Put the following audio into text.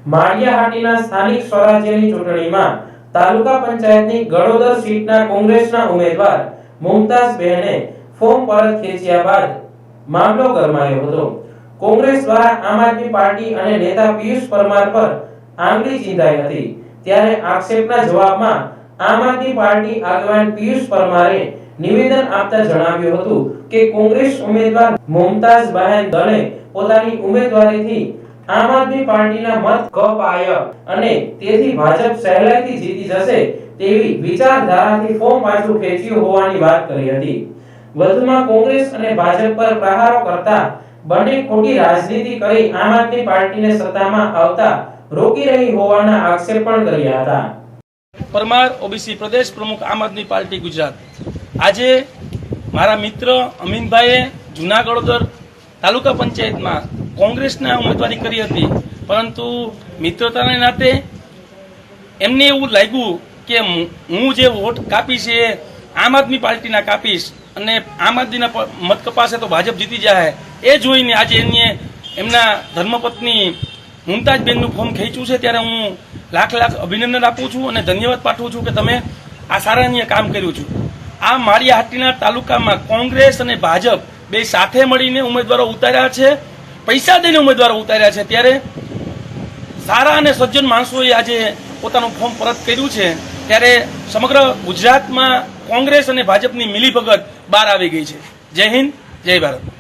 માળિયાહાટીના સ્થાનિક સ્વરાજ્યની ચૂંટણીમાં તાલુકા પંચાયતની ગળોદર સીટના કોંગ્રેસના ઉમેદવાર મુમતાઝબહેને ફોર્મ પરત ખેંચ્યા બાદ મામલો ગરમાયો હતો। કોંગ્રેસ દ્વારા આમ આદમી પાર્ટી અને નેતા પિયુષ પરમાર પર આંગળી ચીંધાઈ હતી। ત્યારે આક્ષેપના જવાબમાં આમ આદમી પાર્ટી આગેવાન પિયુષ પરમારે નિવેદન આપતા જણાવ્યું હતું કે કોંગ્રેસ ઉમેદવાર મુમતાઝબહેન દળે પોતાની ઉમેદવારીથી આમ આદમી પાર્ટીના મત કપાયા અને તેથી ભાજપ સહેલાઈથી જીતી જશે તેવી વિચારધારાથી ફોર્મ પાછું ખેંચ્યું હોવાની વાત કરી હતી। વધુમાં કોંગ્રેસ અને ભાજપ પર પ્રહારો કરતા બંને ખોટી રાજનીતિ કરી આમ આદમી પાર્ટીને સત્તામાં આવતા રોકી રહી હોવાના આક્ષેપ પણ કર્યા હતા। પરમાર ઓબીસી પ્રદેશ પ્રમુખ આમ આદમી પાર્ટી ગુજરાત। આજે મારા મિત્ર અમીનભાઈએ જૂનાગઢ તાલુકા પંચાયતમાં કોંગ્રેસના ઉમેદવારી કરી હતી, પરંતુ મિત્રતાના નાતે એમને એવું લાગ્યું કે હું જે વોટ કાપીશ એ આમ આદમી પાર્ટીના કાપીશ અને આમ આદમીના મત કપાશે તો ભાજપ જીતી જાય, એ જોઈને આજે એમના ધર્મપત્ની મુમતાઝબેનનું ફોર્મ ખેંચ્યું છે। ત્યારે હું લાખ લાખ અભિનંદન આપું છું અને ધન્યવાદ પાઠવું છું કે તમે આ સરાહનીય કામ કર્યું છે। આ માળિયાહાટીના તાલુકામાં કોંગ્રેસ અને ભાજપ બે સાથે મળીને ઉમેદવારો ઉતાર્યા છે, પૈસા દઈને ઉમેદવારો ઉતાર્યા છે। ત્યારે સારા અને સજ્જન માણસોએ આજે પોતાનું ફોર્મ પરત કર્યું છે। ત્યારે સમગ્ર ગુજરાતમાં કોંગ્રેસ અને ભાજપની મિલીભગત બહાર આવી ગઈ છે। જય હિન્દ, જય ભારત।